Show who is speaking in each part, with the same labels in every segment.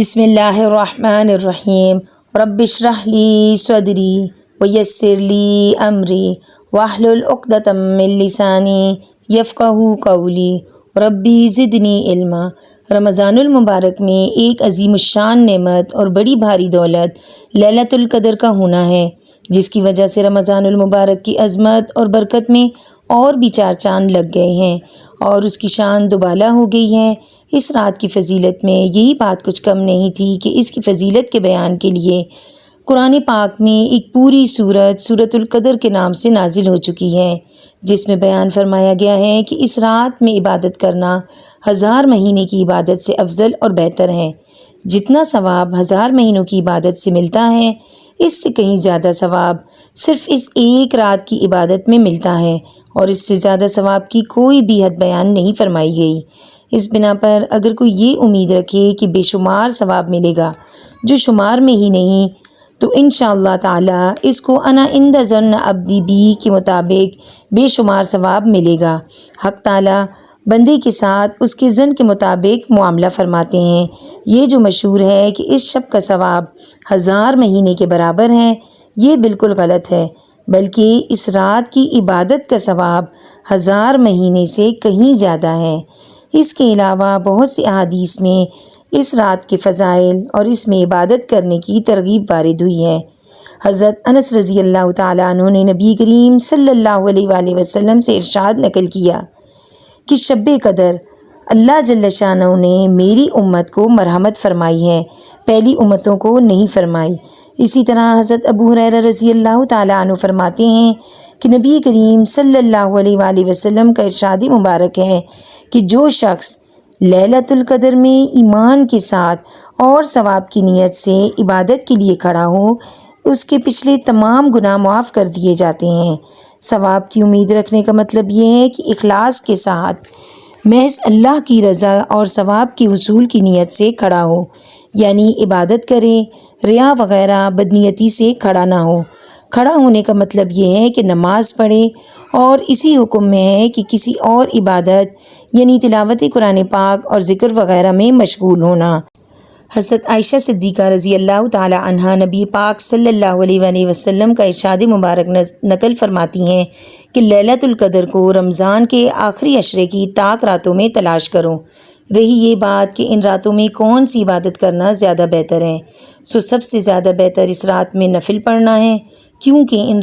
Speaker 1: بسم اللہ الرحمن الرحیم رب اشرح لی صدری ویسر لی امری واحلل عقدۃ من لسانی یفقہوا قولی ربی زدنی علما۔ رمضان المبارک میں ایک عظیم الشان نعمت اور بڑی بھاری دولت لیلۃ القدر کا ہونا ہے، جس کی وجہ سے رمضان المبارک کی عظمت اور برکت میں اور بھی چار چاند لگ گئے ہیں اور اس کی شان دوبالا ہو گئی ہے۔ اس رات کی فضیلت میں یہی بات کچھ کم نہیں تھی کہ اس کی فضیلت کے بیان کے لیے قرآن پاک میں ایک پوری سورۃ القدر کے نام سے نازل ہو چکی ہے، جس میں بیان فرمایا گیا ہے کہ اس رات میں عبادت کرنا 1000 مہینے کی عبادت سے افضل اور بہتر ہے۔ جتنا ثواب 1000 مہینوں کی عبادت سے ملتا ہے، اس سے کہیں زیادہ ثواب صرف اس ایک رات کی عبادت میں ملتا ہے، اور اس سے زیادہ ثواب کی کوئی بھی حد بیان نہیں فرمائی گئی۔ اس بنا پر اگر کوئی یہ امید رکھے کہ بے شمار ثواب ملے گا جو شمار میں ہی نہیں، تو انشاءاللہ تعالی اس کو انا عند ظن عبدی بی کے مطابق بے شمار ثواب ملے گا۔ حق تعالی بندے کے ساتھ اس کے ظن کے مطابق معاملہ فرماتے ہیں۔ یہ جو مشہور ہے کہ اس شب کا ثواب 1000 مہینے کے برابر ہے، یہ بالکل غلط ہے، بلکہ اس رات کی عبادت کا ثواب 1000 مہینے سے کہیں زیادہ ہے۔ اس کے علاوہ بہت سی احادیث میں اس رات کے فضائل اور اس میں عبادت کرنے کی ترغیب وارد ہوئی ہے۔ حضرت انس رضی اللہ تعالیٰ عنہ نے نبی کریم صلی اللہ علیہ وآلہ وسلم سے ارشاد نقل کیا کہ شب قدر اللہ جل شانہ نے میری امت کو مرحمت فرمائی ہے، پہلی امتوں کو نہیں فرمائی۔ اسی طرح حضرت ابو ہریرہ رضی اللہ تعالیٰ عنہ فرماتے ہیں کہ نبی کریم صلی اللہ علیہ وآلہ وسلم کا ارشاد مبارک ہے کہ جو شخص لیلۃ القدر میں ایمان کے ساتھ اور ثواب کی نیت سے عبادت کے لیے کھڑا ہو، اس کے پچھلے تمام گناہ معاف کر دیے جاتے ہیں۔ ثواب کی امید رکھنے کا مطلب یہ ہے کہ اخلاص کے ساتھ محض اللہ کی رضا اور ثواب کی حصول کی نیت سے کھڑا ہو، یعنی عبادت کرے، ریا وغیرہ بدنیتی سے کھڑا نہ ہو۔ کھڑا ہونے کا مطلب یہ ہے کہ نماز پڑھے، اور اسی حکم میں ہے کہ کسی اور عبادت یعنی تلاوت قرآن پاک اور ذکر وغیرہ میں مشغول ہونا۔ حضرت عائشہ صدیقہ رضی اللہ تعالی عنہا نبی پاک صلی اللہ علیہ وآلہ وسلم کا ارشاد مبارک نقل فرماتی ہیں کہ لیلۃ القدر کو رمضان کے آخری عشرے کی طاق راتوں میں تلاش کرو۔ رہی یہ بات کہ ان راتوں میں کون سی عبادت کرنا زیادہ بہتر ہے، سو سب سے زیادہ بہتر اس رات میں نفل پڑھنا ہے، کیونکہ ان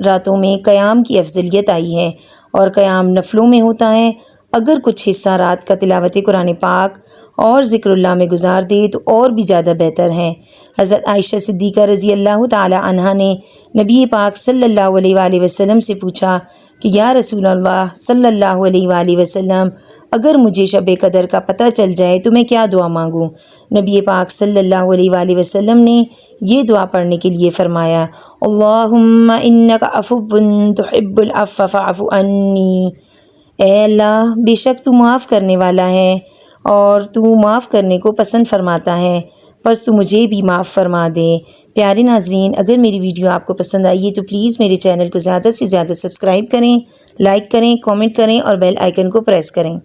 Speaker 1: راتوں میں قیام کی افضلیت آئی ہے، اور قیام نفلوں میں ہوتا ہے۔ اگر کچھ حصہ رات کا تلاوت قرآن پاک اور ذکر اللہ میں گزار دے تو اور بھی زیادہ بہتر ہے۔ حضرت عائشہ صدیقہ رضی اللہ تعالی عنہا نے نبی پاک صلی اللہ علیہ وآلہ وسلم سے پوچھا کہ یا رسول اللہ صلی اللہ علیہ وآلہ وسلم، اگر مجھے شب قدر کا پتہ چل جائے تو میں کیا دعا مانگوں؟ نبی پاک صلی اللہ علیہ وآلہ وسلم نے یہ دعا پڑھنے کے لیے فرمایا، اللہم انک عفو تحب العفو فاعف عنی۔ اے اللہ، بے شک تو معاف کرنے والا ہے اور تو معاف کرنے کو پسند فرماتا ہے، بس تو مجھے بھی معاف فرما دے۔ پیارے ناظرین، اگر میری ویڈیو آپ کو پسند آئی ہے تو پلیز میرے چینل کو زیادہ سے زیادہ سبسکرائب کریں، لائک کریں، کامنٹ کریں اور بیل آئیکن کو پریس کریں۔